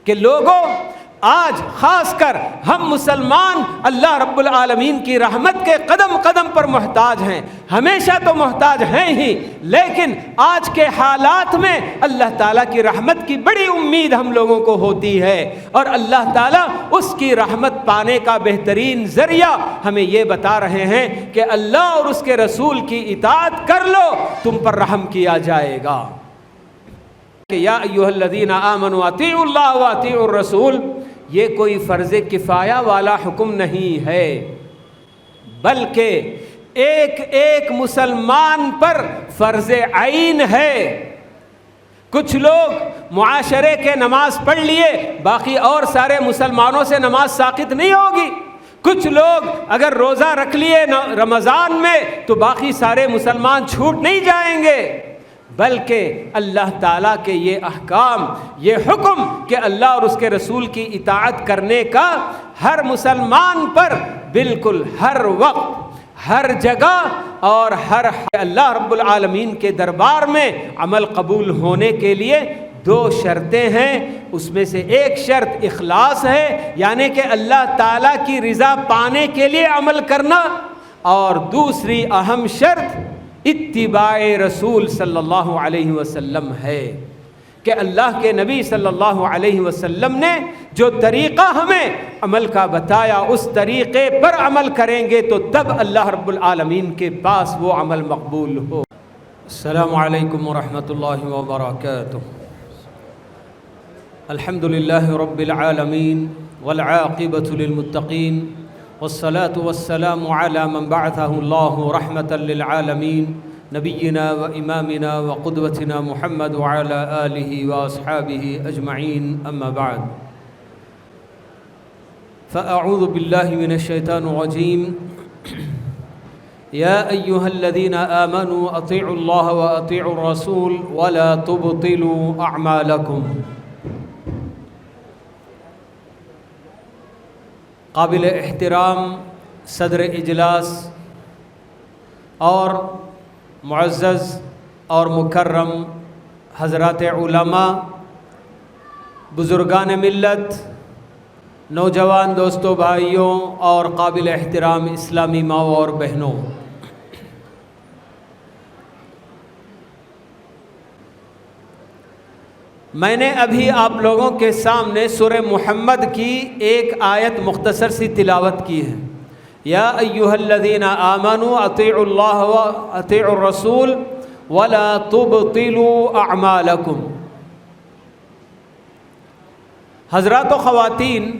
کہ لوگوں آج خاص کر ہم مسلمان اللہ رب العالمین کی رحمت کے قدم قدم پر محتاج ہیں، ہمیشہ تو محتاج ہیں ہی، لیکن آج کے حالات میں اللہ تعالیٰ کی رحمت کی بڑی امید ہم لوگوں کو ہوتی ہے، اور اللہ تعالیٰ اس کی رحمت پانے کا بہترین ذریعہ ہمیں یہ بتا رہے ہیں کہ اللہ اور اس کے رسول کی اطاعت کر لو، تم پر رحم کیا جائے گا۔ کہ یا ایھا الذین آمنوا اطیعوا اللہ واطیعوا الرسول، یہ کوئی فرض کفایہ والا حکم نہیں ہے، بلکہ ایک ایک مسلمان پر فرض عین ہے۔ کچھ لوگ معاشرے کے نماز پڑھ لیے، باقی اور سارے مسلمانوں سے نماز ساقط نہیں ہوگی۔ کچھ لوگ اگر روزہ رکھ لیے رمضان میں تو باقی سارے مسلمان چھوٹ نہیں جائیں گے، بلکہ اللہ تعالیٰ کے یہ احکام، یہ حکم کہ اللہ اور اس کے رسول کی اطاعت کرنے کا ہر مسلمان پر بالکل ہر وقت، ہر جگہ اور ہر اللہ رب العالمین کے دربار میں عمل قبول ہونے کے لیے دو شرطیں ہیں۔ اس میں سے ایک شرط اخلاص ہے، یعنی کہ اللہ تعالیٰ کی رضا پانے کے لیے عمل کرنا، اور دوسری اہم شرط اتباع رسول صلی اللہ علیہ وسلم ہے کہ اللہ کے نبی صلی اللہ علیہ وسلم نے جو طریقہ ہمیں عمل کا بتایا، اس طریقے پر عمل کریں گے تو تب اللہ رب العالمین کے پاس وہ عمل مقبول ہو۔ السلام علیکم ورحمۃ اللہ وبرکاتہ۔ الحمد للہ رب العالمین والعاقبۃ للمتقین، والصلاة والسلام على من بعثه الله رحمة للعالمين نبينا وإمامنا وقدوتنا محمد وعلى آله وأصحابه أجمعين، أما بعد، فأعوذ بالله من الشيطان الرجيم۔ يا أيها الذين آمنوا أطيعوا الله وأطيعوا الرسول ولا تبطلوا أعمالكم۔ قابل احترام صدر اجلاس اور معزز اور مکرم حضرات علماء، بزرگان ملت، نوجوان دوستوں، بھائیوں اور قابل احترام اسلامی ماؤں اور بہنوں، میں نے ابھی آپ لوگوں کے سامنے سورہ محمد کی ایک آیت مختصر سی تلاوت کی ہے۔ یا ایھا الذین آمنوا اطیعوا اللہ واطیعوا الرسول ولا تبطلوا اعمالکم۔ حضرات و خواتین،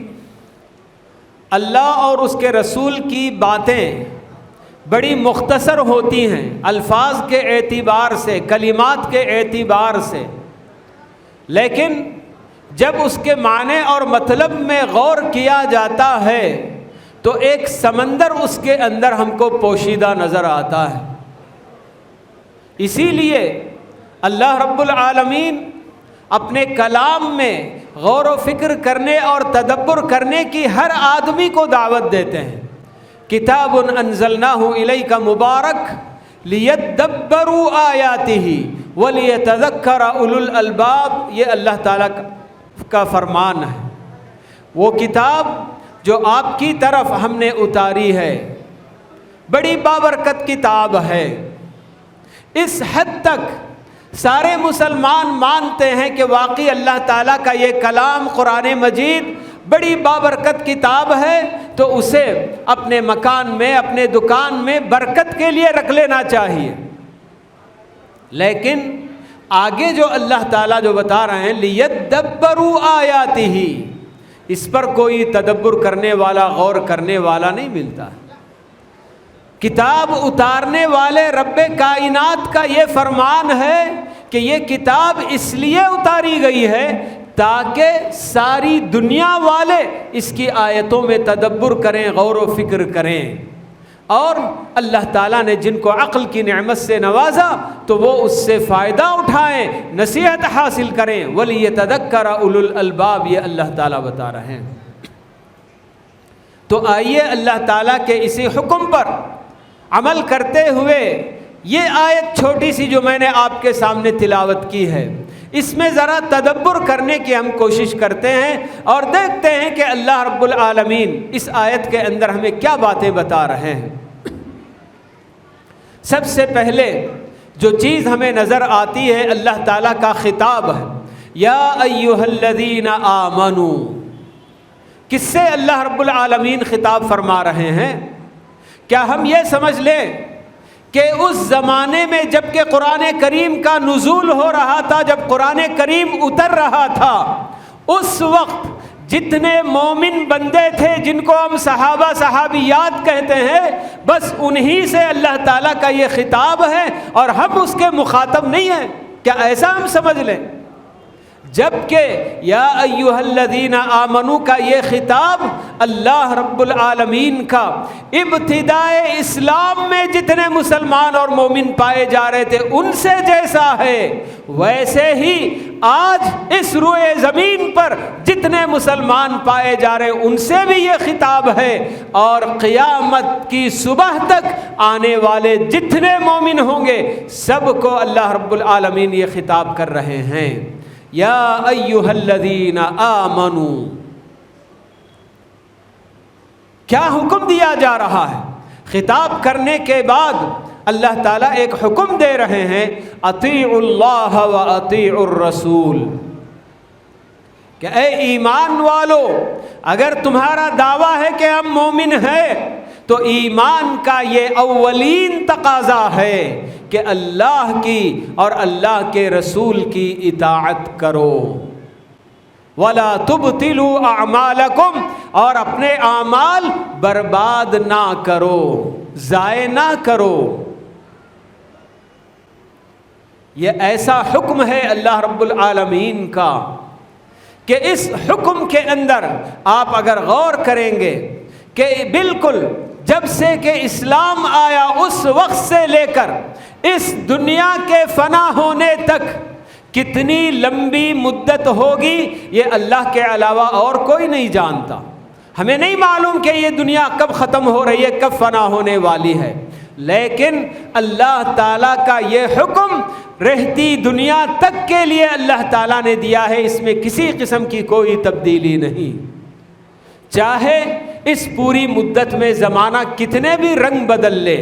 اللہ اور اس کے رسول کی باتیں بڑی مختصر ہوتی ہیں الفاظ کے اعتبار سے، کلمات کے اعتبار سے، لیکن جب اس کے معنی اور مطلب میں غور کیا جاتا ہے تو ایک سمندر اس کے اندر ہم کو پوشیدہ نظر آتا ہے۔ اسی لیے اللہ رب العالمین اپنے کلام میں غور و فکر کرنے اور تدبر کرنے کی ہر آدمی کو دعوت دیتے ہیں۔ کتاب انزلناہ الیک مبارک لیدبروا آیاتہ وَلِيَتَذَكَّرَ أُولُو الْأَلْبَابِ، یہ اللہ تعالیٰ کا فرمان ہے۔ وہ کتاب جو آپ کی طرف ہم نے اتاری ہے بڑی بابرکت کتاب ہے۔ اس حد تک سارے مسلمان مانتے ہیں کہ واقعی اللہ تعالیٰ کا یہ کلام قرآن مجید بڑی بابرکت کتاب ہے، تو اسے اپنے مکان میں، اپنے دکان میں برکت کے لیے رکھ لینا چاہیے۔ لیکن آگے جو اللہ تعالیٰ جو بتا رہے ہیں لیدبروا آیاتہ، اس پر کوئی تدبر کرنے والا، غور کرنے والا نہیں ملتا۔ کتاب اتارنے والے رب کائنات کا یہ فرمان ہے کہ یہ کتاب اس لیے اتاری گئی ہے تاکہ ساری دنیا والے اس کی آیتوں میں تدبر کریں، غور و فکر کریں، اور اللہ تعالیٰ نے جن کو عقل کی نعمت سے نوازا تو وہ اس سے فائدہ اٹھائیں، نصیحت حاصل کریں۔ وَلِيَتَذَكَّرَ أُولُو الْأَلْبَابِ، یہ اللہ تعالیٰ بتا رہے ہیں۔ تو آئیے اللہ تعالیٰ کے اسی حکم پر عمل کرتے ہوئے یہ آیت چھوٹی سی جو میں نے آپ کے سامنے تلاوت کی ہے، اس میں ذرا تدبر کرنے کی ہم کوشش کرتے ہیں اور دیکھتے ہیں کہ اللہ رب العالمین اس آیت کے اندر ہمیں کیا باتیں بتا رہے ہیں۔ سب سے پہلے جو چیز ہمیں نظر آتی ہے اللہ تعالیٰ کا خطاب ہے، یا ایھا الذین آمنو۔ کس سے اللہ رب العالمین خطاب فرما رہے ہیں؟ کیا ہم یہ سمجھ لیں کہ اس زمانے میں جب کہ قرآن کریم کا نزول ہو رہا تھا، جب قرآن کریم اتر رہا تھا، اس وقت جتنے مومن بندے تھے جن کو ہم صحابہ صحابیات کہتے ہیں، بس انہی سے اللہ تعالیٰ کا یہ خطاب ہے اور ہم اس کے مخاطب نہیں ہیں؟ کیا ایسا ہم سمجھ لیں؟ جبکہ یا ایھا الذین آمنو کا یہ خطاب اللہ رب العالمین کا ابتدائے اسلام میں جتنے مسلمان اور مومن پائے جا رہے تھے ان سے جیسا ہے، ویسے ہی آج اس روئے زمین پر جتنے مسلمان پائے جا رہے ان سے بھی یہ خطاب ہے، اور قیامت کی صبح تک آنے والے جتنے مومن ہوں گے سب کو اللہ رب العالمین یہ خطاب کر رہے ہیں، یا ایھا الذین آمنو۔ کیا حکم دیا جا رہا ہے؟ خطاب کرنے کے بعد اللہ تعالیٰ ایک حکم دے رہے ہیں، اطیعوا اللہ و اطیعوا الرسول، کہ اے ایمان والو، اگر تمہارا دعویٰ ہے کہ ہم مومن ہیں تو ایمان کا یہ اولین تقاضا ہے کہ اللہ کی اور اللہ کے رسول کی اطاعت کرو، وَلَا تُبْطِلُوا أَعْمَالَكُمْ، اور اپنے اعمال برباد نہ کرو، ضائع نہ کرو۔ یہ ایسا حکم ہے اللہ رب العالمین کا کہ اس حکم کے اندر آپ اگر غور کریں گے کہ بالکل جب سے کہ اسلام آیا اس وقت سے لے کر اس دنیا کے فنا ہونے تک کتنی لمبی مدت ہوگی یہ اللہ کے علاوہ اور کوئی نہیں جانتا۔ ہمیں نہیں معلوم کہ یہ دنیا کب ختم ہو رہی ہے، کب فنا ہونے والی ہے، لیکن اللہ تعالیٰ کا یہ حکم رہتی دنیا تک کے لیے اللہ تعالیٰ نے دیا ہے، اس میں کسی قسم کی کوئی تبدیلی نہیں۔ چاہے اس پوری مدت میں زمانہ کتنے بھی رنگ بدل لے،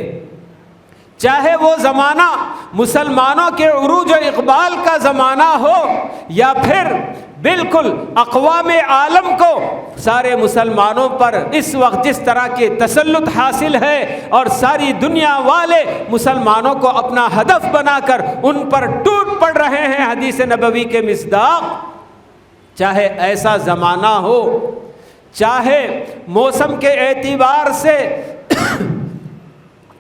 چاہے وہ زمانہ مسلمانوں کے عروج و اقبال کا زمانہ ہو یا پھر بالکل اقوام عالم کو سارے مسلمانوں پر اس وقت جس طرح کے تسلط حاصل ہے اور ساری دنیا والے مسلمانوں کو اپنا ہدف بنا کر ان پر ٹوٹ پڑ رہے ہیں حدیث نبوی کے مصداق، چاہے ایسا زمانہ ہو، چاہے موسم کے اعتبار سے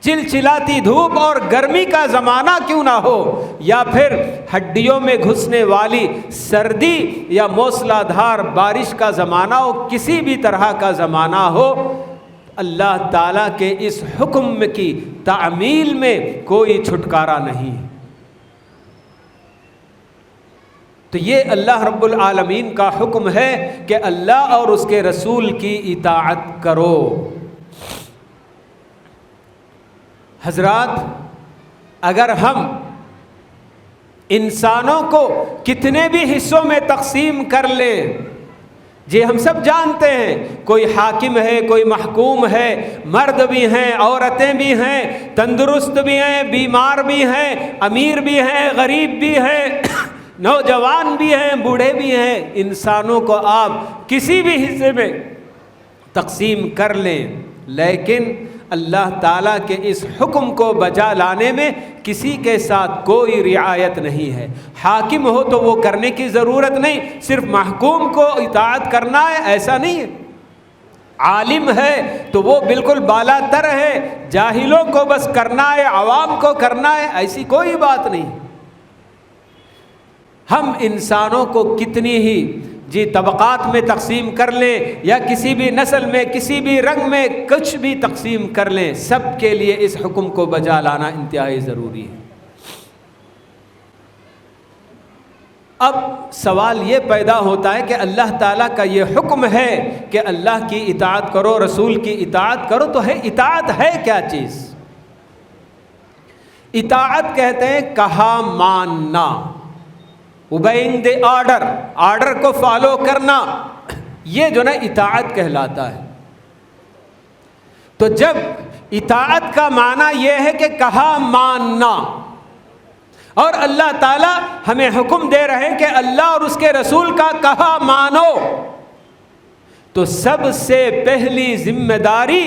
چلچلاتی دھوپ اور گرمی کا زمانہ کیوں نہ ہو، یا پھر ہڈیوں میں گھسنے والی سردی یا موسلا دھار بارش کا زمانہ ہو، کسی بھی طرح کا زمانہ ہو، اللہ تعالیٰ کے اس حکم کی تعمیل میں کوئی چھٹکارا نہیں۔ تو یہ اللہ رب العالمین کا حکم ہے کہ اللہ اور اس کے رسول کی اطاعت کرو۔ حضرات، اگر ہم انسانوں کو کتنے بھی حصوں میں تقسیم کر لیں، جی ہم سب جانتے ہیں کوئی حاکم ہے، کوئی محکوم ہے، مرد بھی ہیں، عورتیں بھی ہیں، تندرست بھی ہیں، بیمار بھی ہیں، امیر بھی ہیں، غریب بھی ہیں، نوجوان بھی ہیں، بوڑھے بھی ہیں، انسانوں کو آپ کسی بھی حصے میں تقسیم کر لیں، لیکن اللہ تعالیٰ کے اس حکم کو بجا لانے میں کسی کے ساتھ کوئی رعایت نہیں ہے۔ حاکم ہو تو وہ کرنے کی ضرورت نہیں، صرف محکوم کو اطاعت کرنا ہے ایسا نہیں ہے۔ عالم ہے تو وہ بالکل بالا تر ہے، جاہلوں کو بس کرنا ہے، عوام کو کرنا ہے، ایسی کوئی بات نہیں۔ ہم انسانوں کو کتنی ہی طبقات میں تقسیم کر لیں یا کسی بھی نسل میں، کسی بھی رنگ میں کچھ بھی تقسیم کر لیں، سب کے لیے اس حکم کو بجا لانا انتہائی ضروری ہے۔ اب سوال یہ پیدا ہوتا ہے کہ اللہ تعالیٰ کا یہ حکم ہے کہ اللہ کی اطاعت کرو، رسول کی اطاعت کرو، تو ہے اطاعت ہے کیا چیز؟ اطاعت کہتے ہیں کہا ماننا، obeying the آرڈر کو فالو کرنا، یہ جو نا اطاعت کہلاتا ہے۔ تو جب اطاعت کا معنی یہ ہے کہ کہا ماننا، اور اللہ تعالیٰ ہمیں حکم دے رہے ہیں کہ اللہ اور اس کے رسول کا کہا مانو، تو سب سے پہلی ذمہ داری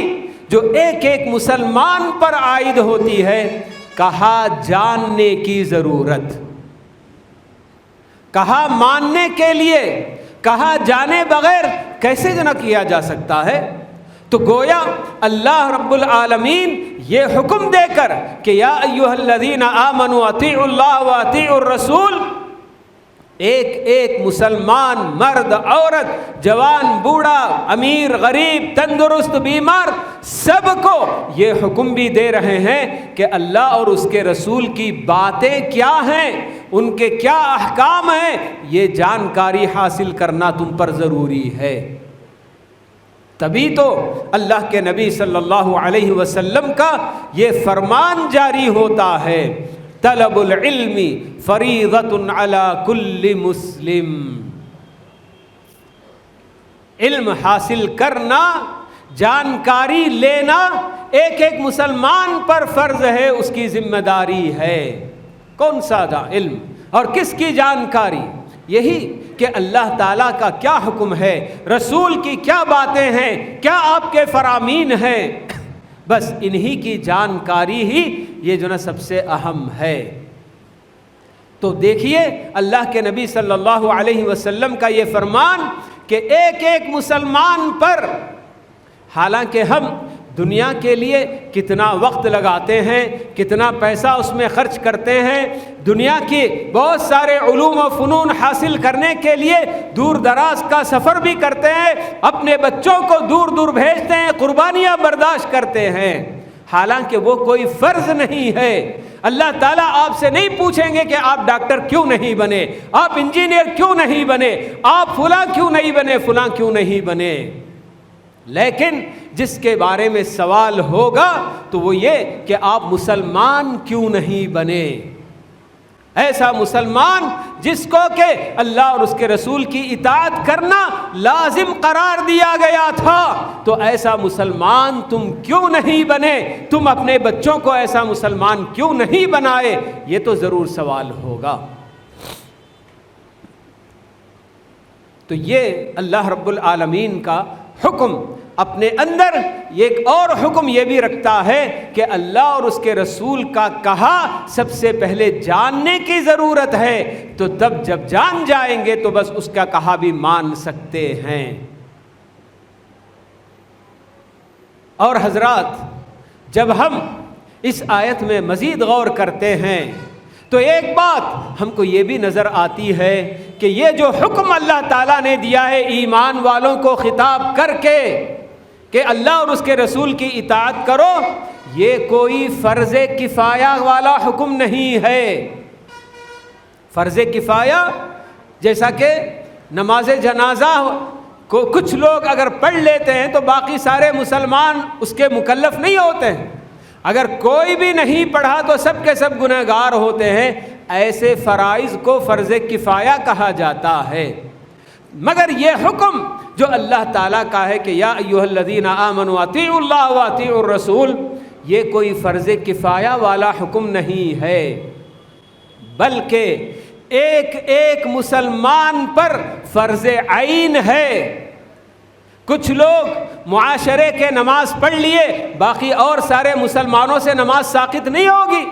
جو ایک ایک مسلمان پر عائد ہوتی ہے، کہا جاننے کی ضرورت۔ کہا ماننے کے لیے کہا جانے بغیر کیسے جنا کیا جا سکتا ہے؟ تو گویا اللہ رب العالمین یہ حکم دے کر کہ یا ایھا الذین آمنوا اطیعوا اللہ واطیعوا الرسول، ایک ایک مسلمان، مرد، عورت، جوان، بوڑھا، امیر، غریب، تندرست، بیمار، سب کو یہ حکم بھی دے رہے ہیں کہ اللہ اور اس کے رسول کی باتیں کیا ہیں، ان کے کیا احکام ہیں، یہ جانکاری حاصل کرنا تم پر ضروری ہے۔ تبھی تو اللہ کے نبی صلی اللہ علیہ وسلم کا یہ فرمان جاری ہوتا ہے، طلب العلم فریضۃ علی کل مسلم۔ علم حاصل کرنا، جانکاری لینا ایک ایک مسلمان پر فرض ہے، اس کی ذمہ داری ہے۔ کون سا علم اور کس کی جانکاری؟ یہی کہ اللہ تعالیٰ کا کیا حکم ہے، رسول کی کیا باتیں ہیں، کیا آپ کے فرامین ہیں، بس انہی کی جانکاری ہی یہ جو نا سب سے اہم ہے۔ تو دیکھیے اللہ کے نبی صلی اللہ علیہ وسلم کا یہ فرمان کہ ایک ایک مسلمان پر، حالانکہ ہم دنیا کے لیے کتنا وقت لگاتے ہیں، کتنا پیسہ اس میں خرچ کرتے ہیں، دنیا کی بہت سارے علوم و فنون حاصل کرنے کے لیے دور دراز کا سفر بھی کرتے ہیں، اپنے بچوں کو دور دور بھیجتے ہیں، قربانیاں برداشت کرتے ہیں، حالانکہ وہ کوئی فرض نہیں ہے۔ اللہ تعالیٰ آپ سے نہیں پوچھیں گے کہ آپ ڈاکٹر کیوں نہیں بنے، آپ انجینئر کیوں نہیں بنے، آپ فلاں کیوں نہیں بنے، فلاں کیوں نہیں بنے، لیکن جس کے بارے میں سوال ہوگا تو وہ یہ کہ آپ مسلمان کیوں نہیں بنے۔ ایسا مسلمان جس کو کہ اللہ اور اس کے رسول کی اطاعت کرنا لازم قرار دیا گیا تھا، تو ایسا مسلمان تم کیوں نہیں بنے، تم اپنے بچوں کو ایسا مسلمان کیوں نہیں بنائے، یہ تو ضرور سوال ہوگا۔ تو یہ اللہ رب العالمین کا حکم اپنے اندر ایک اور حکم یہ بھی رکھتا ہے کہ اللہ اور اس کے رسول کا کہا سب سے پہلے جاننے کی ضرورت ہے، تو تب جب جان جائیں گے تو بس اس کا کہا بھی مان سکتے ہیں۔ اور حضرات، جب ہم اس آیت میں مزید غور کرتے ہیں تو ایک بات ہم کو یہ بھی نظر آتی ہے کہ یہ جو حکم اللہ تعالیٰ نے دیا ہے ایمان والوں کو خطاب کر کے کہ اللہ اور اس کے رسول کی اطاعت کرو، یہ کوئی فرض کفایہ والا حکم نہیں ہے۔ فرض کفایہ جیسا کہ نماز جنازہ کو کچھ لوگ اگر پڑھ لیتے ہیں تو باقی سارے مسلمان اس کے مکلف نہیں ہوتے ہیں، اگر کوئی بھی نہیں پڑھا تو سب کے سب گنہگار ہوتے ہیں، ایسے فرائض کو فرض کفایہ کہا جاتا ہے۔ مگر یہ حکم جو اللہ تعالیٰ کا ہے کہ یا ایھا الذین آمنوا اطیعوا اللہ واطیعوا الرسول، یہ کوئی فرض کفایہ والا حکم نہیں ہے، بلکہ ایک ایک مسلمان پر فرض عین ہے۔ کچھ لوگ معاشرے کے نماز پڑھ لیے، باقی اور سارے مسلمانوں سے نماز ساقط نہیں ہوگی۔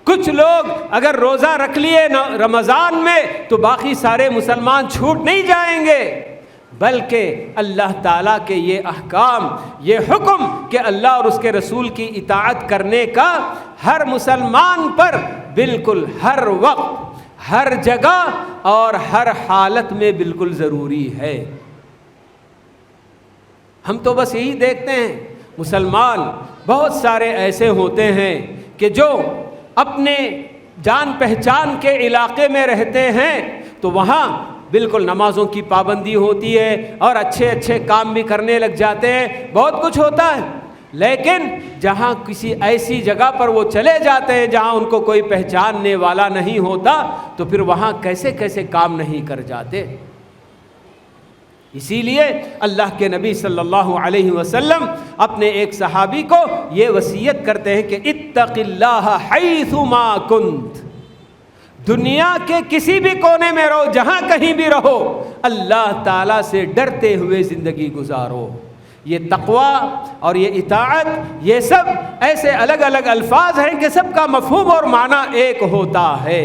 کچھ لوگ اگر روزہ رکھ لیے رمضان میں تو باقی سارے مسلمان چھوٹ نہیں جائیں گے، بلکہ اللہ تعالیٰ کے یہ احکام، یہ حکم کہ اللہ اور اس کے رسول کی اطاعت کرنے کا ہر مسلمان پر بالکل ہر وقت، ہر جگہ اور ہر حالت میں بالکل ضروری ہے۔ ہم تو بس یہی دیکھتے ہیں، مسلمان بہت سارے ایسے ہوتے ہیں کہ جو اپنے جان پہچان کے علاقے میں رہتے ہیں تو وہاں بالکل نمازوں کی پابندی ہوتی ہے اور اچھے اچھے کام بھی کرنے لگ جاتے ہیں، بہت کچھ ہوتا ہے، لیکن جہاں کسی ایسی جگہ پر وہ چلے جاتے ہیں جہاں ان کو کوئی پہچاننے والا نہیں ہوتا تو پھر وہاں کیسے کیسے کام نہیں کر جاتے۔ اسی لیے اللہ کے نبی صلی اللہ علیہ وسلم اپنے ایک صحابی کو یہ وصیت کرتے ہیں کہ اتق اللہ حیث ما کنت، دنیا کے کسی بھی کونے میں رہو، جہاں کہیں بھی رہو، اللہ تعالیٰ سے ڈرتے ہوئے زندگی گزارو۔ یہ تقوی اور یہ اطاعت، یہ سب ایسے الگ الگ الفاظ ہیں کہ سب کا مفہوم اور معنی ایک ہوتا ہے۔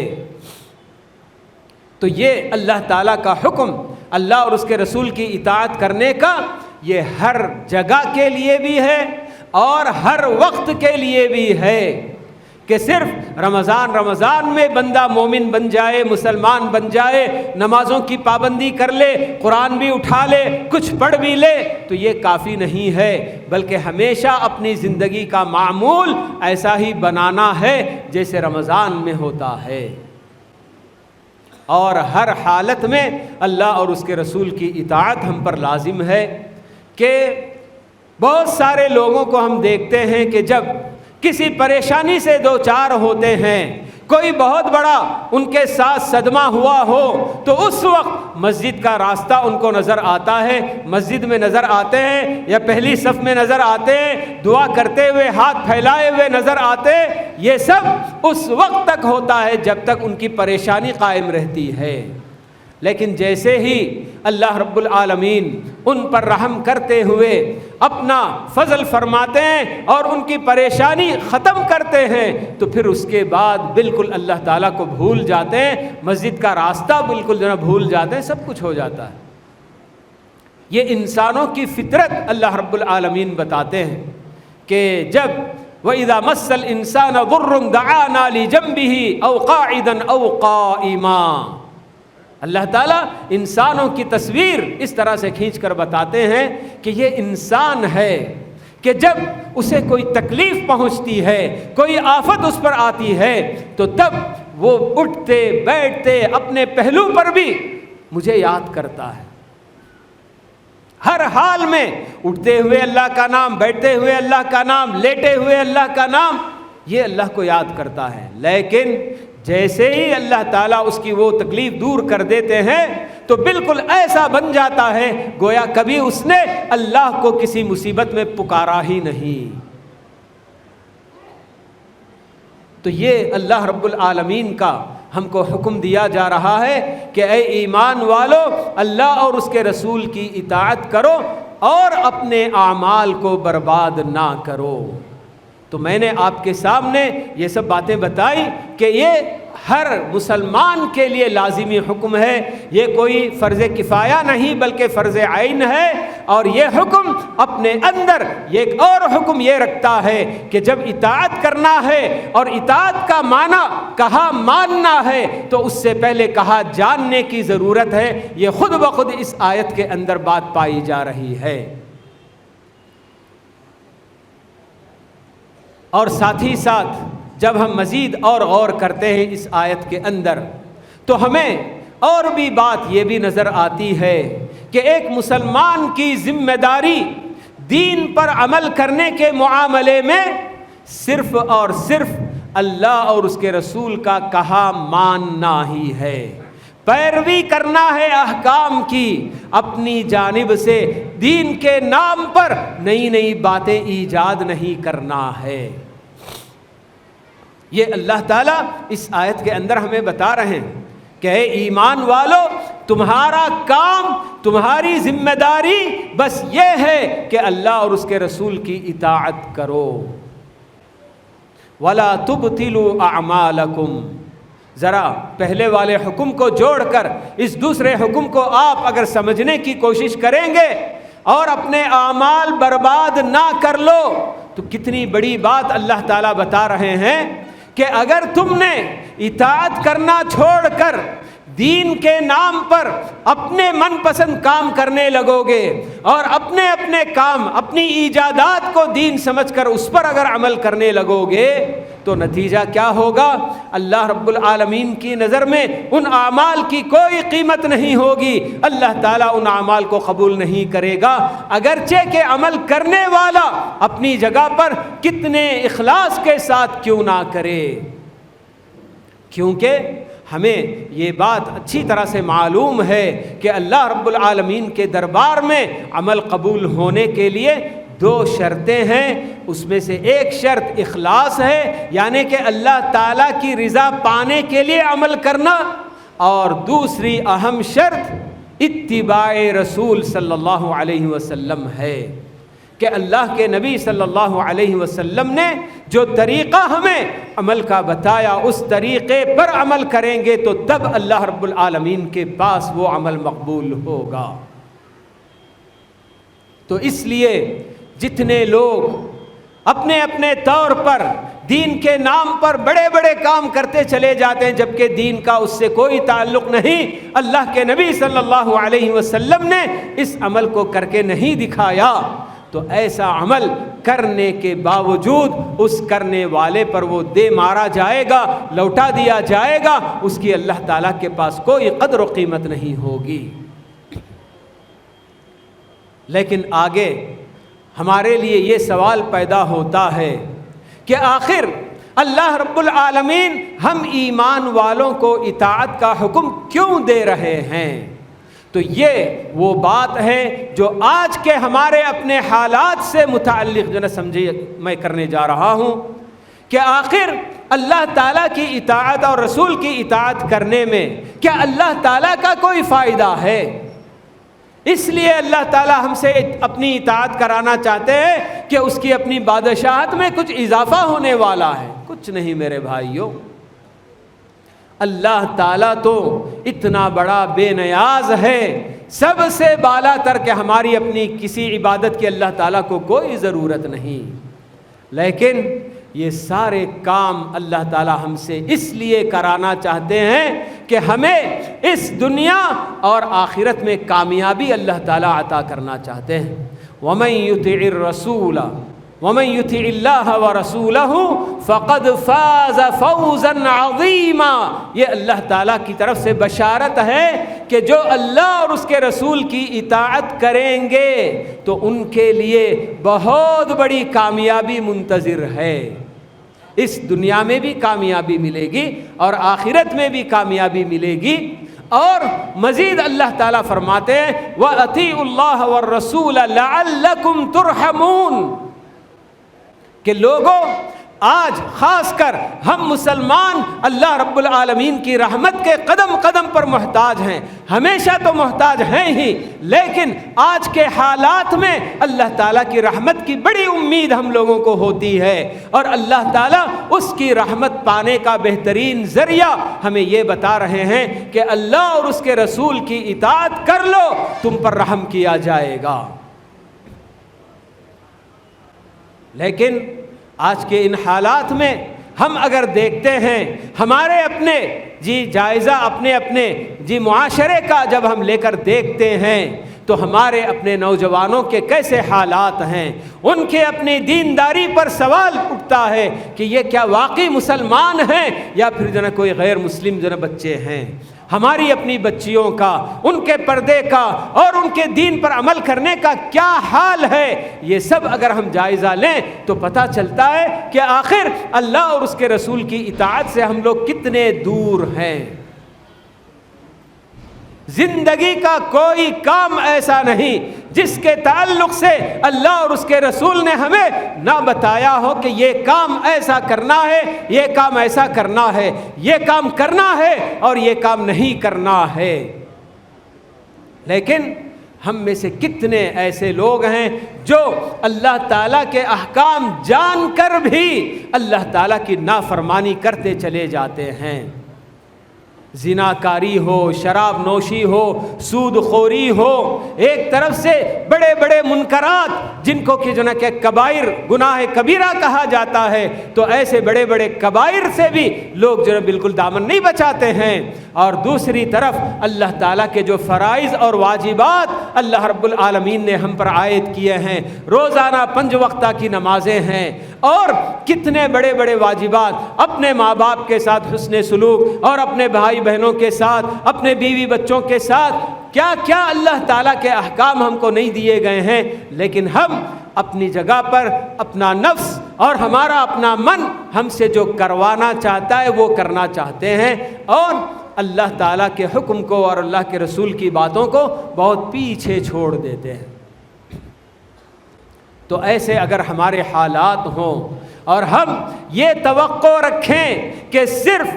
تو یہ اللہ تعالیٰ کا حکم، اللہ اور اس کے رسول کی اطاعت کرنے کا، یہ ہر جگہ کے لیے بھی ہے اور ہر وقت کے لیے بھی ہے کہ صرف رمضان میں بندہ مومن بن جائے، مسلمان بن جائے، نمازوں کی پابندی کر لے، قرآن بھی اٹھا لے، کچھ پڑھ بھی لے تو یہ کافی نہیں ہے، بلکہ ہمیشہ اپنی زندگی کا معمول ایسا ہی بنانا ہے جیسے رمضان میں ہوتا ہے، اور ہر حالت میں اللہ اور اس کے رسول کی اطاعت ہم پر لازم ہے۔ کہ بہت سارے لوگوں کو ہم دیکھتے ہیں کہ جب کسی پریشانی سے دو چار ہوتے ہیں، کوئی بہت بڑا ان کے ساتھ صدمہ ہوا ہو تو اس وقت مسجد کا راستہ ان کو نظر آتا ہے، مسجد میں نظر آتے ہیں یا پہلی صف میں نظر آتے ہیں، دعا کرتے ہوئے ہاتھ پھیلائے ہوئے نظر آتے، یہ سب اس وقت تک ہوتا ہے جب تک ان کی پریشانی قائم رہتی ہے۔ لیکن جیسے ہی اللہ رب العالمین ان پر رحم کرتے ہوئے اپنا فضل فرماتے ہیں اور ان کی پریشانی ختم کرتے ہیں تو پھر اس کے بعد بالکل اللہ تعالیٰ کو بھول جاتے ہیں، مسجد کا راستہ بالکل بھول جاتے ہیں، سب کچھ ہو جاتا ہے۔ یہ انسانوں کی فطرت اللہ رب العالمین بتاتے ہیں کہ جب وَإِذَا مَسَّ الْإِنسَانَ ضُرٌّ دَعَانَا لِجَنبِهِ أَوْ قَاعِدًا أَوْ قَائِمًا، اللہ تعالیٰ انسانوں کی تصویر اس طرح سے کھینچ کر بتاتے ہیں کہ یہ انسان ہے کہ جب اسے کوئی تکلیف پہنچتی ہے، کوئی آفت اس پر آتی ہے تو تب وہ اٹھتے بیٹھتے اپنے پہلو پر بھی مجھے یاد کرتا ہے، ہر حال میں اٹھتے ہوئے اللہ کا نام، بیٹھتے ہوئے اللہ کا نام، لیٹے ہوئے اللہ کا نام، یہ اللہ کو یاد کرتا ہے۔ لیکن جیسے ہی اللہ تعالیٰ اس کی وہ تکلیف دور کر دیتے ہیں تو بالکل ایسا بن جاتا ہے گویا کبھی اس نے اللہ کو کسی مصیبت میں پکارا ہی نہیں۔ تو یہ اللہ رب العالمین کا ہم کو حکم دیا جا رہا ہے کہ اے ایمان والو، اللہ اور اس کے رسول کی اطاعت کرو اور اپنے اعمال کو برباد نہ کرو۔ تو میں نے آپ کے سامنے یہ سب باتیں بتائی کہ یہ ہر مسلمان کے لیے لازمی حکم ہے، یہ کوئی فرض کفایہ نہیں بلکہ فرض عین ہے، اور یہ حکم اپنے اندر ایک اور حکم یہ رکھتا ہے کہ جب اطاعت کرنا ہے اور اطاعت کا معنی کہا ماننا ہے تو اس سے پہلے کہا جاننے کی ضرورت ہے۔ یہ خود بخود اس آیت کے اندر بات پائی جا رہی ہے۔ اور ساتھ ہی ساتھ جب ہم مزید اور غور کرتے ہیں اس آیت کے اندر تو ہمیں اور بھی بات یہ بھی نظر آتی ہے کہ ایک مسلمان کی ذمہ داری دین پر عمل کرنے کے معاملے میں صرف اور صرف اللہ اور اس کے رسول کا کہا ماننا ہی ہے، پیروی کرنا ہے احکام کی، اپنی جانب سے دین کے نام پر نئی نئی باتیں ایجاد نہیں کرنا ہے۔ یہ اللہ تعالیٰ اس آیت کے اندر ہمیں بتا رہے ہیں کہ اے ایمان والو، تمہارا کام، تمہاری ذمہ داری بس یہ ہے کہ اللہ اور اس کے رسول کی اطاعت کرو۔ وَلَا تُبْطِلُوا أَعْمَالَكُمْ، ذرا پہلے والے حکم کو جوڑ کر اس دوسرے حکم کو آپ اگر سمجھنے کی کوشش کریں گے اور اپنے اعمال برباد نہ کر لو تو کتنی بڑی بات اللہ تعالیٰ بتا رہے ہیں کہ اگر تم نے اطاعت کرنا چھوڑ کر دین کے نام پر اپنے من پسند کام کرنے لگو گے اور اپنے اپنے کام، اپنی ایجادات کو دین سمجھ کر اس پر اگر عمل کرنے لگو گے تو نتیجہ کیا ہوگا؟ اللہ رب العالمین کی نظر میں ان اعمال کی کوئی قیمت نہیں ہوگی، اللہ تعالیٰ ان اعمال کو قبول نہیں کرے گا، اگرچہ کہ عمل کرنے والا اپنی جگہ پر کتنے اخلاص کے ساتھ کیوں نہ کرے، کیونکہ ہمیں یہ بات اچھی طرح سے معلوم ہے کہ اللہ رب العالمین کے دربار میں عمل قبول ہونے کے لیے 2 شرطیں ہیں، اس میں سے ایک شرط اخلاص ہے، یعنی کہ اللہ تعالیٰ کی رضا پانے کے لیے عمل کرنا، اور دوسری اہم شرط اتباع رسول صلی اللہ علیہ وسلم ہے کہ اللہ کے نبی صلی اللہ علیہ وسلم نے جو طریقہ ہمیں عمل کا بتایا اس طریقے پر عمل کریں گے تو تب اللہ رب العالمین کے پاس وہ عمل مقبول ہوگا۔ تو اس لیے جتنے لوگ اپنے اپنے طور پر دین کے نام پر بڑے بڑے کام کرتے چلے جاتے ہیں جبکہ دین کا اس سے کوئی تعلق نہیں، اللہ کے نبی صلی اللہ علیہ وسلم نے اس عمل کو کر کے نہیں دکھایا، تو ایسا عمل کرنے کے باوجود اس کرنے والے پر وہ دے مارا جائے گا، لوٹا دیا جائے گا، اس کی اللہ تعالیٰ کے پاس کوئی قدر و قیمت نہیں ہوگی۔ لیکن آگے ہمارے لیے یہ سوال پیدا ہوتا ہے کہ آخر اللہ رب العالمین ہم ایمان والوں کو اطاعت کا حکم کیوں دے رہے ہیں؟ تو یہ وہ بات ہے جو آج کے ہمارے اپنے حالات سے متعلق جو نہ سمجھے میں کرنے جا رہا ہوں کہ آخر اللہ تعالیٰ کی اطاعت اور رسول کی اطاعت کرنے میں کیا اللہ تعالیٰ کا کوئی فائدہ ہے؟ اس لیے اللہ تعالیٰ ہم سے اپنی اطاعت کرانا چاہتے ہیں کہ اس کی اپنی بادشاہت میں کچھ اضافہ ہونے والا ہے؟ کچھ نہیں میرے بھائیوں، اللہ تعالیٰ تو اتنا بڑا بے نیاز ہے، سب سے بالا تر کہ ہماری اپنی کسی عبادت کی اللہ تعالیٰ کو کوئی ضرورت نہیں، لیکن یہ سارے کام اللہ تعالیٰ ہم سے اس لیے کرانا چاہتے ہیں کہ ہمیں اس دنیا اور آخرت میں کامیابی اللہ تعالیٰ عطا کرنا چاہتے ہیں۔ وَمَن يُطِعِ الرَّسُولَ وَمَن يُطِعِ اللَّهَ وَرَسُولَهُ فَقَدْ فَازَ فَوْزًا عَظِيمًا، یہ اللہ تعالیٰ کی طرف سے بشارت ہے کہ جو اللہ اور اس کے رسول کی اطاعت کریں گے تو ان کے لیے بہت بڑی کامیابی منتظر ہے، اس دنیا میں بھی کامیابی ملے گی اور آخرت میں بھی کامیابی ملے گی۔ اور مزید اللہ تعالیٰ فرماتے ہیں وَأَطِيعُوا اللَّهَ وَالرَّسُولَ لَعَلَّكُمْ تُرْحَمُونَ کہ لوگوں آج خاص کر ہم مسلمان اللہ رب العالمین کی رحمت کے قدم قدم پر محتاج ہیں، ہمیشہ تو محتاج ہیں ہی، لیکن آج کے حالات میں اللہ تعالیٰ کی رحمت کی بڑی امید ہم لوگوں کو ہوتی ہے، اور اللہ تعالیٰ اس کی رحمت پانے کا بہترین ذریعہ ہمیں یہ بتا رہے ہیں کہ اللہ اور اس کے رسول کی اطاعت کر لو، تم پر رحم کیا جائے گا۔ لیکن آج کے ان حالات میں ہم اگر دیکھتے ہیں ہمارے اپنے جائزہ اپنے معاشرے کا جب ہم لے کر دیکھتے ہیں تو ہمارے اپنے نوجوانوں کے کیسے حالات ہیں، ان کے اپنی دینداری پر سوال اٹھتا ہے کہ یہ کیا واقعی مسلمان ہیں یا پھر جو ہے کوئی غیر مسلم جو ہے بچے ہیں۔ ہماری اپنی بچیوں کا، ان کے پردے کا اور ان کے دین پر عمل کرنے کا کیا حال ہے، یہ سب اگر ہم جائزہ لیں تو پتہ چلتا ہے کہ آخر اللہ اور اس کے رسول کی اطاعت سے ہم لوگ کتنے دور ہیں۔ زندگی کا کوئی کام ایسا نہیں جس کے تعلق سے اللہ اور اس کے رسول نے ہمیں نہ بتایا ہو کہ یہ کام ایسا کرنا ہے، یہ کام ایسا کرنا ہے، یہ کام کرنا ہے اور یہ کام نہیں کرنا ہے۔ لیکن ہم میں سے کتنے ایسے لوگ ہیں جو اللہ تعالیٰ کے احکام جان کر بھی اللہ تعالیٰ کی نافرمانی کرتے چلے جاتے ہیں۔ زناکاری ہو، شراب نوشی ہو، سود خوری ہو، ایک طرف سے بڑے بڑے منکرات جن کو کہ جو ہے کہ کبائر گناہ کبیرہ کہا جاتا ہے، تو ایسے بڑے بڑے کبائر سے بھی لوگ جو ہے بالکل دامن نہیں بچاتے ہیں، اور دوسری طرف اللہ تعالیٰ کے جو فرائض اور واجبات اللہ رب العالمین نے ہم پر عائد کیے ہیں، روزانہ 5 وقتہ کی نمازیں ہیں، اور کتنے بڑے بڑے واجبات، اپنے ماں باپ کے ساتھ حسن سلوک، اور اپنے بھائی بہنوں کے ساتھ، اپنے بیوی بچوں کے ساتھ، کیا کیا اللہ تعالیٰ کے احکام ہم کو نہیں دیے گئے ہیں، لیکن ہم اپنی جگہ پر اپنا نفس اور ہمارا اپنا من ہم سے جو کروانا چاہتا ہے وہ کرنا چاہتے ہیں، اور اللہ تعالیٰ کے حکم کو اور اللہ کے رسول کی باتوں کو بہت پیچھے چھوڑ دیتے ہیں۔ تو ایسے اگر ہمارے حالات ہوں اور ہم یہ توقع رکھیں کہ صرف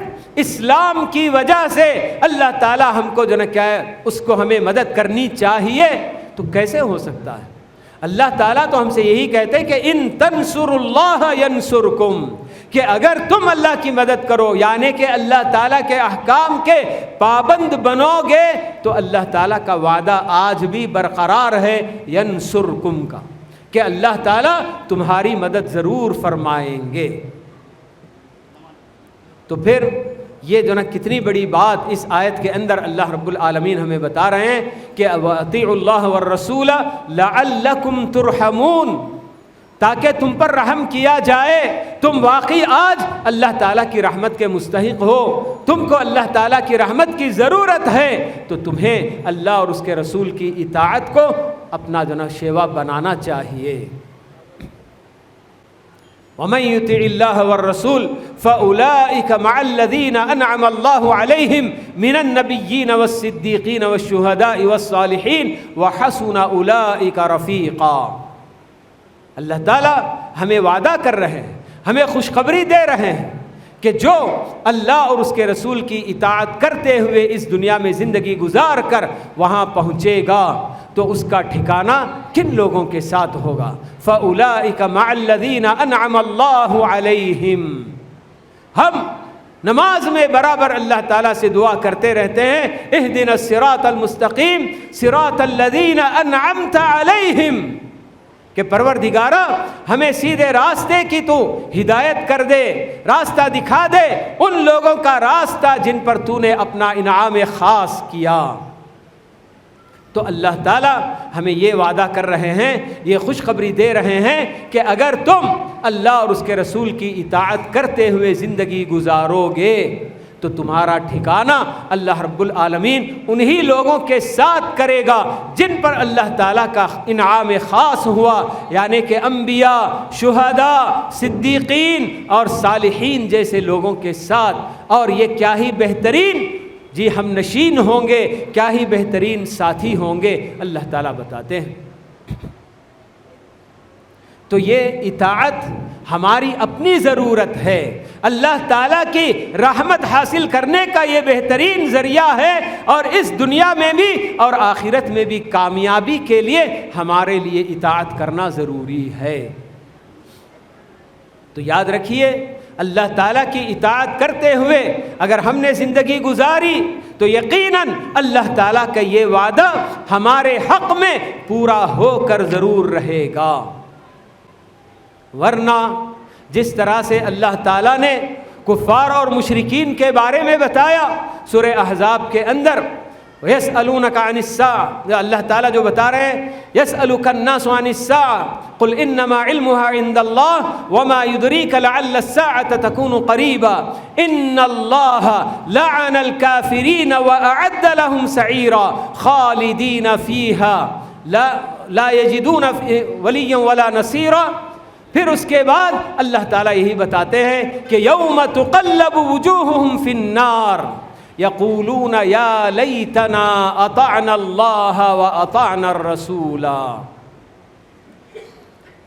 اسلام کی وجہ سے اللہ تعالیٰ ہم کو جو کیا ہے اس کو ہمیں مدد کرنی چاہیے، تو کیسے ہو سکتا ہے؟ اللہ تعالیٰ تو ہم سے یہی کہتے ہیں کہ ان تنصروا اللہ ینصرکم، کہ اگر تم اللہ کی مدد کرو، یعنی کہ اللہ تعالیٰ کے احکام کے پابند بنو گے، تو اللہ تعالیٰ کا وعدہ آج بھی برقرار ہے ینصرکم کا، کہ اللہ تعالیٰ تمہاری مدد ضرور فرمائیں گے۔ تو پھر یہ جو کتنی بڑی بات اس آیت کے اندر اللہ رب العالمین ہمیں بتا رہے ہیں کہ وَأَطِيعُوا اللَّهَ وَالرَّسُولَ لَعَلَّكُمْ تُرْحَمُونَ، تاکہ تم پر رحم کیا جائے، تم واقعی آج اللہ تعالیٰ کی رحمت کے مستحق ہو، تم کو اللہ تعالیٰ کی رحمت کی ضرورت ہے، تو تمہیں اللہ اور اس کے رسول کی اطاعت کو اپنا شیوا بنانا چاہیے۔ وَمَن يُطِعِ اللَّهَ وَالرَّسُولَ فَأُولَٰئِكَ مَعَ الَّذِينَ أَنْعَمَ اللَّهُ عَلَيْهِمْ مِنَ النَّبِيِّينَ وَالصِّدِّيقِينَ وَالشُّهَدَاءِ وَالصَّالِحِينَ وَحَسُنَ أُولَٰئِكَ رَفِيقًا۔ اللہ تعالیٰ ہمیں وعدہ کر رہے ہیں، ہمیں خوشخبری دے رہے ہیں کہ جو اللہ اور اس کے رسول کی اطاعت کرتے ہوئے اس دنیا میں زندگی گزار کر وہاں پہنچے گا، تو اس کا ٹھکانہ کن لوگوں کے ساتھ ہوگا؟ فَأُولَٰئِكَ مَعَ الَّذِينَ أَنْعَمَ اللَّهُ عَلَيْهِمْ۔ ہم نماز میں برابر اللہ تعالیٰ سے دعا کرتے رہتے ہیں، اهْدِنَا الصِّرَاطَ الْمُسْتَقِيمَ صِرَاطَ الَّذِينَ أَنْعَمْتَ عَلَيْهِمْ، کہ پروردگارا ہمیں سیدھے راستے کی تو ہدایت کر دے، راستہ دکھا دے، ان لوگوں کا راستہ جن پر تو نے اپنا انعام خاص کیا۔ تو اللہ تعالیٰ ہمیں یہ وعدہ کر رہے ہیں، یہ خوشخبری دے رہے ہیں کہ اگر تم اللہ اور اس کے رسول کی اطاعت کرتے ہوئے زندگی گزارو گے تو تمہارا ٹھکانہ اللہ رب العالمین انہی لوگوں کے ساتھ کرے گا جن پر اللہ تعالیٰ کا انعام خاص ہوا، یعنی کہ انبیاء، شہداء، صدیقین اور صالحین جیسے لوگوں کے ساتھ۔ اور یہ کیا ہی بہترین جی ہم نشین ہوں گے، کیا ہی بہترین ساتھی ہوں گے، اللہ تعالیٰ بتاتے ہیں۔ تو یہ اطاعت ہماری اپنی ضرورت ہے، اللہ تعالیٰ کی رحمت حاصل کرنے کا یہ بہترین ذریعہ ہے، اور اس دنیا میں بھی اور آخرت میں بھی کامیابی کے لیے ہمارے لیے اطاعت کرنا ضروری ہے۔ تو یاد رکھیے، اللہ تعالیٰ کی اطاعت کرتے ہوئے اگر ہم نے زندگی گزاری تو یقیناً اللہ تعالیٰ کا یہ وعدہ ہمارے حق میں پورا ہو کر ضرور رہے گا۔ ورنہ جس طرح سے اللہ تعالیٰ نے کفار اور مشرکین کے بارے میں بتایا سورہ احزاب کے اندر، یسألونک عن الساعة، اللہ تعالیٰ جو بتا رہے ہیں یسألک الناس عن الساعة قل انما علمها عند الله وما يدريك لعل الساعة تكون قريبا ان الله لعن الكافرين واعد لهم سعيرا خالدين فيها لا يجدون وليا ولا نصيرا۔ پھر اس کے بعد اللہ تعالیٰ یہی بتاتے ہیں کہ یوم تقلب وجوہہم فی النار یقولون یا لیتنا اطعنا اللہ واطعنا الرسول،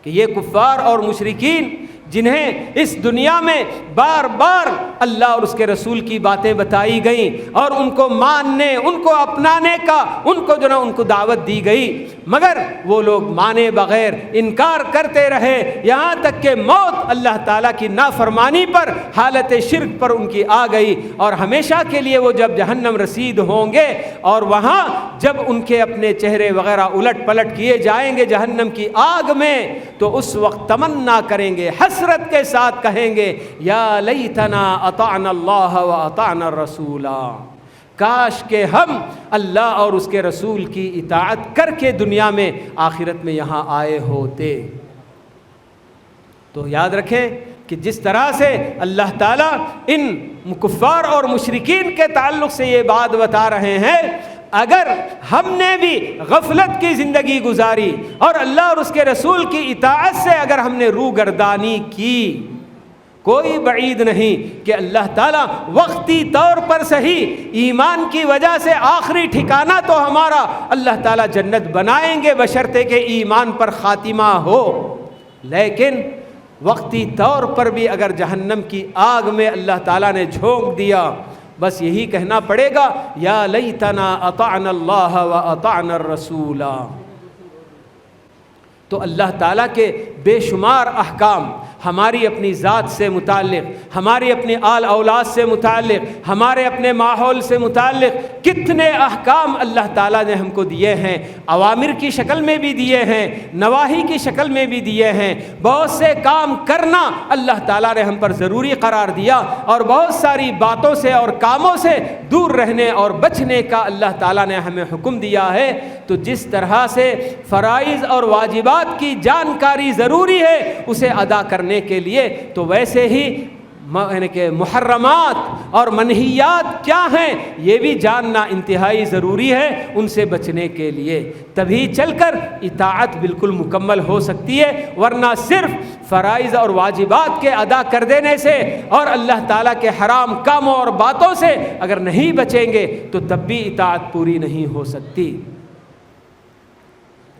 کہ یہ کفار اور مشرکین جنہیں اس دنیا میں بار بار اللہ اور اس کے رسول کی باتیں بتائی گئیں اور ان کو ماننے، ان کو اپنانے کا ان کو دعوت دی گئی، مگر وہ لوگ مانے بغیر انکار کرتے رہے، یہاں تک کہ موت اللہ تعالیٰ کی نافرمانی پر، حالت شرک پر ان کی آ گئی، اور ہمیشہ کے لیے وہ جب جہنم رسید ہوں گے اور وہاں جب ان کے اپنے چہرے وغیرہ الٹ پلٹ کیے جائیں گے جہنم کی آگ میں، تو اس وقت تمنا کریں گے، حسرت کے ساتھ کہیں گے یا لیتنا اطعنا اللہ واطعنا الرسول، کاش کہ ہم اللہ اور اس کے رسول کی اطاعت کر کے دنیا میں آخرت میں یہاں آئے ہوتے۔ تو یاد رکھیں کہ جس طرح سے اللہ تعالیٰ ان کفار اور مشرکین کے تعلق سے یہ بات بتا رہے ہیں، اگر ہم نے بھی غفلت کی زندگی گزاری اور اللہ اور اس کے رسول کی اطاعت سے اگر ہم نے روگردانی کی، کوئی بعید نہیں کہ اللہ تعالیٰ وقتی طور پر صحیح ایمان کی وجہ سے آخری ٹھکانہ تو ہمارا اللہ تعالیٰ جنت بنائیں گے بشرطے کہ ایمان پر خاتمہ ہو، لیکن وقتی طور پر بھی اگر جہنم کی آگ میں اللہ تعالیٰ نے جھونک دیا، بس یہی کہنا پڑے گا یا لیتنا اطعنا اللہ و اطعنا الرسول۔ تو اللہ تعالیٰ کے بے شمار احکام ہماری اپنی ذات سے متعلق، ہماری اپنی آل اولاد سے متعلق، ہمارے اپنے ماحول سے متعلق کتنے احکام اللہ تعالیٰ نے ہم کو دیے ہیں، اوامر کی شکل میں بھی دیے ہیں، نواہی کی شکل میں بھی دیے ہیں۔ بہت سے کام کرنا اللہ تعالیٰ نے ہم پر ضروری قرار دیا، اور بہت ساری باتوں سے اور کاموں سے دور رہنے اور بچنے کا اللہ تعالیٰ نے ہمیں حکم دیا ہے۔ تو جس طرح سے فرائض اور واجبات کی جانکاری ضروری ہے اسے ادا کرنے کے لیے، تو ویسے ہی یعنی کہ محرمات اور منہیات کیا ہیں یہ بھی جاننا انتہائی ضروری ہے ان سے بچنے کے لیے، تبھی چل کر اطاعت بالکل مکمل ہو سکتی ہے، ورنہ صرف فرائض اور واجبات کے ادا کر دینے سے اور اللہ تعالیٰ کے حرام کاموں اور باتوں سے اگر نہیں بچیں گے تو تب بھی اطاعت پوری نہیں ہو سکتی۔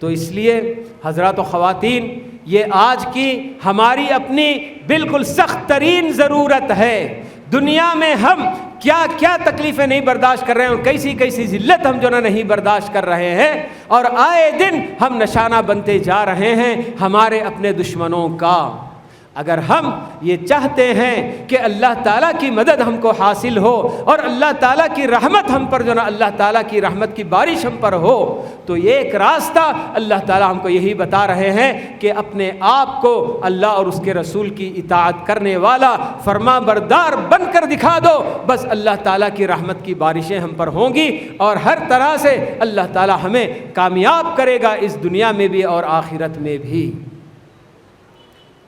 تو اس لیے حضرات و خواتین، یہ آج کی ہماری اپنی بالکل سخت ترین ضرورت ہے۔ دنیا میں ہم کیا کیا تکلیفیں نہیں برداشت کر رہے ہیں اور کیسی کیسی ذلت ہم جو نہیں برداشت کر رہے ہیں، اور آئے دن ہم نشانہ بنتے جا رہے ہیں ہمارے اپنے دشمنوں کا۔ اگر ہم یہ چاہتے ہیں کہ اللہ تعالیٰ کی مدد ہم کو حاصل ہو اور اللہ تعالیٰ کی رحمت ہم پر اللہ تعالیٰ کی رحمت کی بارش ہم پر ہو، تو یہ ایک راستہ اللہ تعالیٰ ہم کو یہی بتا رہے ہیں کہ اپنے آپ کو اللہ اور اس کے رسول کی اطاعت کرنے والا فرما بردار بن کر دکھا دو، بس اللہ تعالیٰ کی رحمت کی بارشیں ہم پر ہوں گی اور ہر طرح سے اللہ تعالیٰ ہمیں کامیاب کرے گا اس دنیا میں بھی اور آخرت میں بھی۔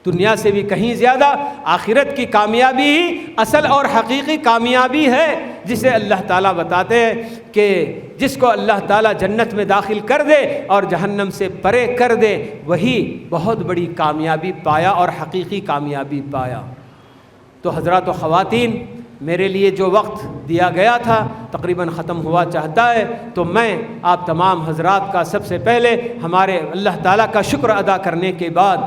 دنیا سے بھی کہیں زیادہ آخرت کی کامیابی ہی اصل اور حقیقی کامیابی ہے، جسے اللہ تعالیٰ بتاتے ہیں کہ جس کو اللہ تعالیٰ جنت میں داخل کر دے اور جہنم سے پرے کر دے وہی بہت بڑی کامیابی پایا اور حقیقی کامیابی پایا۔ تو حضرات و خواتین، میرے لیے جو وقت دیا گیا تھا تقریباً ختم ہوا چاہتا ہے، تو میں آپ تمام حضرات کا سب سے پہلے ہمارے اللہ تعالیٰ کا شکر ادا کرنے کے بعد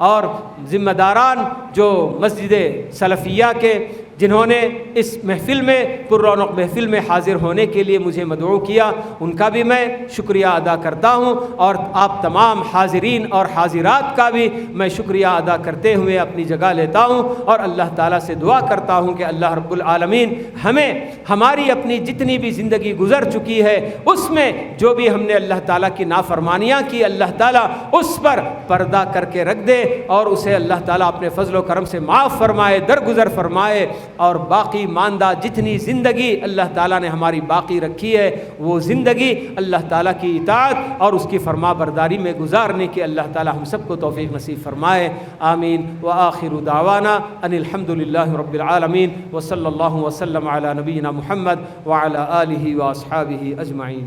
اور ذمہ داران جو مسجد سلفیہ کے جنہوں نے اس محفل میں پر رونق محفل میں حاضر ہونے کے لیے مجھے مدعو کیا، ان کا بھی میں شکریہ ادا کرتا ہوں، اور آپ تمام حاضرین اور حاضرات کا بھی میں شکریہ ادا کرتے ہوئے اپنی جگہ لیتا ہوں، اور اللہ تعالیٰ سے دعا کرتا ہوں کہ اللہ رب العالمین ہمیں ہماری اپنی جتنی بھی زندگی گزر چکی ہے اس میں جو بھی ہم نے اللہ تعالیٰ کی نافرمانیاں کی، اللہ تعالیٰ اس پر پردہ کر کے رکھ دے اور اسے اللہ تعالیٰ اپنے فضل و کرم سے معاف فرمائے، درگزر فرمائے، اور باقی ماندہ جتنی زندگی اللہ تعالیٰ نے ہماری باقی رکھی ہے وہ زندگی اللہ تعالیٰ کی اطاعت اور اس کی فرما برداری میں گزارنے کی اللہ تعالیٰ ہم سب کو توفیق نصیب فرمائے، آمین۔ وآخر دعوانا ان الحمد للہ رب العالمین، وصلی اللہ وسلم علی نبینا محمد وعلی آلہ واصحابہ اجمعین۔